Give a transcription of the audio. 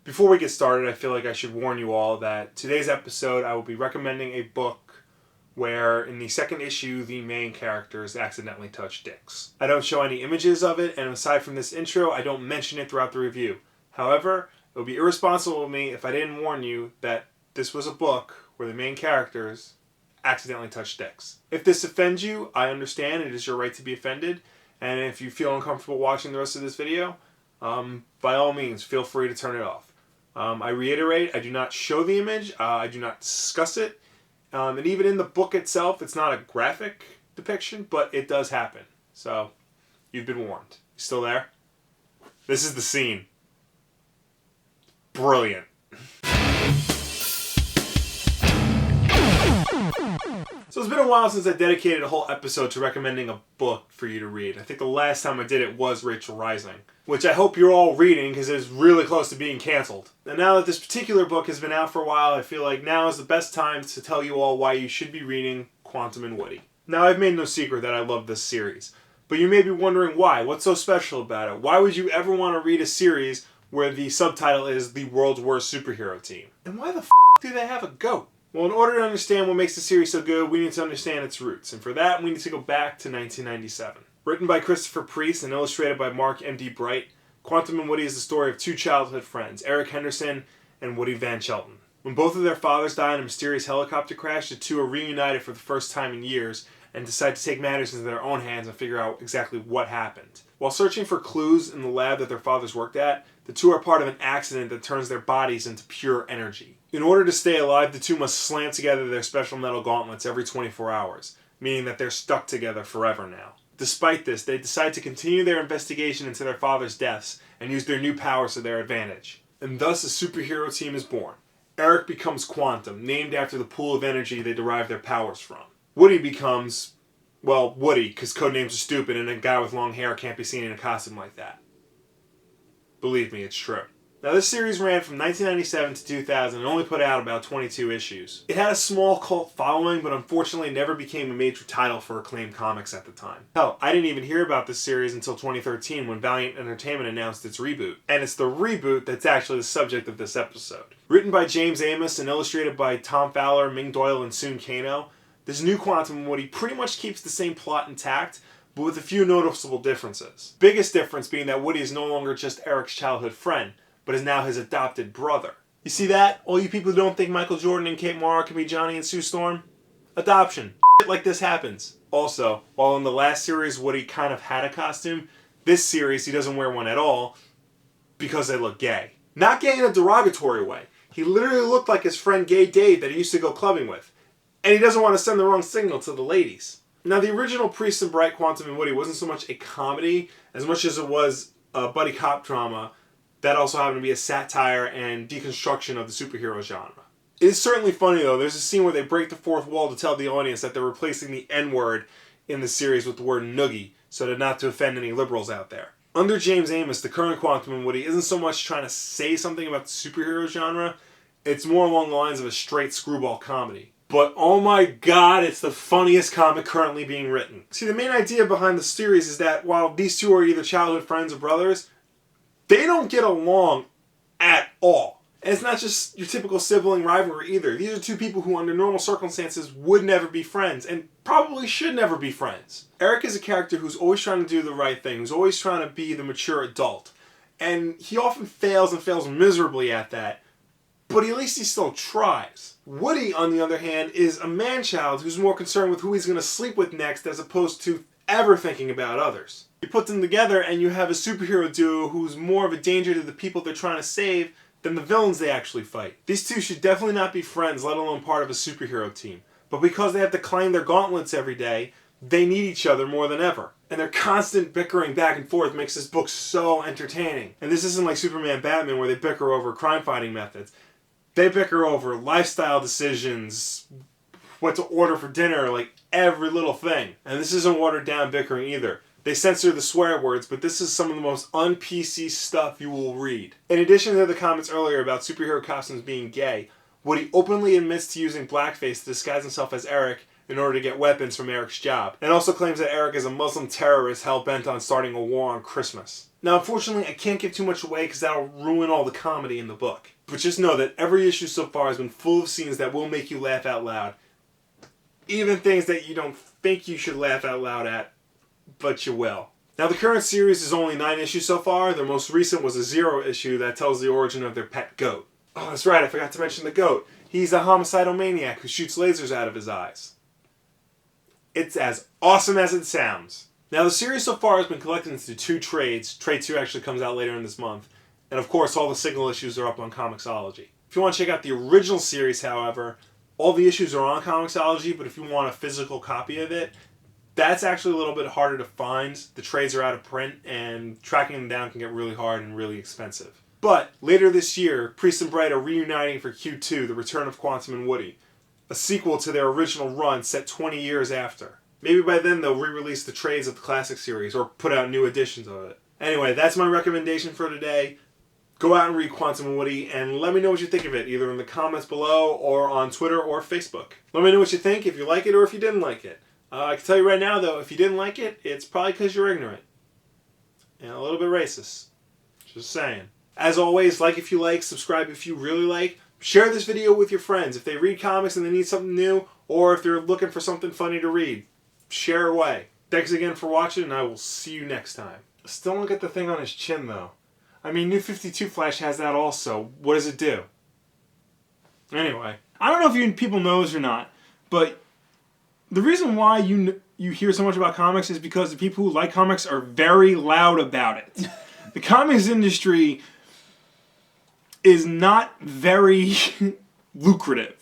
Before we get started, I feel like I should warn you all that today's episode I will be recommending a book where in the second issue the main characters accidentally touch dicks. I don't show any images of it, and aside from this intro, I don't mention it throughout the review. However, it would be irresponsible of me if I didn't warn you that this was a book where the main characters accidentally touch dicks. If this offends you, I understand. It is your right to be offended. And if you feel uncomfortable watching the rest of this video, by all means, feel free to turn it off. I reiterate, I do not show the image, I do not discuss it, and even in the book itself, it's not a graphic depiction, but it does happen. So, you've been warned. You still there? This is the scene. Brilliant. So it's been a while since I dedicated a whole episode to recommending a book for you to read. I think the last time I did it was Rachel Rising, which I hope you're all reading because it's really close to being canceled. And now that this particular book has been out for a while, I feel like now is the best time to tell you all why you should be reading Quantum and Woody. Now, I've made no secret that I love this series, but you may be wondering why. What's so special about it? Why would you ever want to read a series where the subtitle is The World's Worst Superhero Team? And why the f*** do they have a goat? Well, in order to understand what makes the series so good, we need to understand its roots. And for that, we need to go back to 1997. Written by Christopher Priest and illustrated by Mark M.D. Bright, Quantum and Woody is the story of two childhood friends, Eric Henderson and Woody Van Shelton. When both of their fathers die in a mysterious helicopter crash, the two are reunited for the first time in years and decide to take matters into their own hands and figure out exactly what happened. While searching for clues in the lab that their fathers worked at, the two are part of an accident that turns their bodies into pure energy. In order to stay alive, the two must slam together their special metal gauntlets every 24 hours, meaning that they're stuck together forever now. Despite this, they decide to continue their investigation into their father's deaths and use their new powers to their advantage. And thus a superhero team is born. Eric becomes Quantum, named after the pool of energy they derive their powers from. Woody becomes, well, Woody, because codenames are stupid and a guy with long hair can't be seen in a costume like that. Believe me, it's true. Now, this series ran from 1997 to 2000 and only put out about 22 issues. It had a small cult following, but unfortunately never became a major title for acclaimed comics at the time. Hell, I didn't even hear about this series until 2013 when Valiant Entertainment announced its reboot. And it's the reboot that's actually the subject of this episode. Written by James Amos and illustrated by Tom Fowler, Ming Doyle, and Soon Kano, this new Quantum and Woody pretty much keeps the same plot intact, but with a few noticeable differences. Biggest difference being that Woody is no longer just Eric's childhood friend, but is now his adopted brother. You see that? All you people who don't think Michael Jordan and Kate Mara can be Johnny and Sue Storm? Adoption. Shit like this happens. Also, while in the last series Woody kind of had a costume, this series he doesn't wear one at all because they look gay. Not gay in a derogatory way. He literally looked like his friend Gay Dave that he used to go clubbing with. And he doesn't want to send the wrong signal to the ladies. Now, the original Priest and Bright Quantum and Woody wasn't so much a comedy as much as it was a buddy cop drama that also happened to be a satire and deconstruction of the superhero genre. It is certainly funny, though. There's a scene where they break the fourth wall to tell the audience that they're replacing the N-word in the series with the word noogie, so that not to offend any liberals out there. Under James Amos, the current Quantum and Woody isn't so much trying to say something about the superhero genre, it's more along the lines of a straight screwball comedy. But oh my god, it's the funniest comic currently being written. See, the main idea behind the series is that while these two are either childhood friends or brothers, they don't get along at all. And it's not just your typical sibling rivalry either. These are two people who under normal circumstances would never be friends and probably should never be friends. Eric is a character who's always trying to do the right thing, who's always trying to be the mature adult. And he often fails and fails miserably at that, but at least he still tries. Woody, on the other hand, is a man-child who's more concerned with who he's going to sleep with next as opposed to ever thinking about others. You put them together and you have a superhero duo who's more of a danger to the people they're trying to save than the villains they actually fight. These two should definitely not be friends, let alone part of a superhero team. But because they have to climb their gauntlets every day, they need each other more than ever. And their constant bickering back and forth makes this book so entertaining. And this isn't like Superman and Batman where they bicker over crime-fighting methods. They bicker over lifestyle decisions, what to order for dinner, like every little thing. And this isn't watered down bickering either. They censor the swear words, but this is some of the most un-PC stuff you will read. In addition to the comments earlier about superhero costumes being gay, Woody openly admits to using blackface to disguise himself as Eric in order to get weapons from Eric's job, and also claims that Eric is a Muslim terrorist hell-bent on starting a war on Christmas. Now, unfortunately, I can't give too much away because that'll ruin all the comedy in the book. But just know that every issue so far has been full of scenes that will make you laugh out loud. Even things that you don't think you should laugh out loud at, but you will. Now, the current series is only 9 issues so far. Their most recent was a 0 issue that tells the origin of their pet goat. Oh, that's right, I forgot to mention the goat. He's a homicidal maniac who shoots lasers out of his eyes. It's as awesome as it sounds. Now, the series so far has been collected into 2 trades. Trade 2 actually comes out later in this month. And of course, all the single issues are up on Comixology. If you want to check out the original series, however, all the issues are on Comixology, but if you want a physical copy of it, that's actually a little bit harder to find. The trades are out of print, and tracking them down can get really hard and really expensive. But later this year, Priest and Bright are reuniting for Q2, The Return of Quantum and Woody, a sequel to their original run set 20 years after. Maybe by then they'll re-release the trades of the classic series or put out new editions of it. Anyway, that's my recommendation for today. Go out and read Quantum and Woody and let me know what you think of it, either in the comments below or on Twitter or Facebook. Let me know what you think, if you like it or if you didn't like it. I can tell you right now, though, if you didn't like it, it's probably because you're ignorant. And a little bit racist. Just saying. As always, like if you like, subscribe if you really like. Share this video with your friends if they read comics and they need something new, or if they're looking for something funny to read. Share away. Thanks again for watching, and I will see you next time. Still don't get the thing on his chin, though. I mean, New 52 Flash has that also. What does it do? Anyway. I don't know if you people know this or not, but the reason why you hear so much about comics is because the people who like comics are very loud about it. The comics industry is not very lucrative.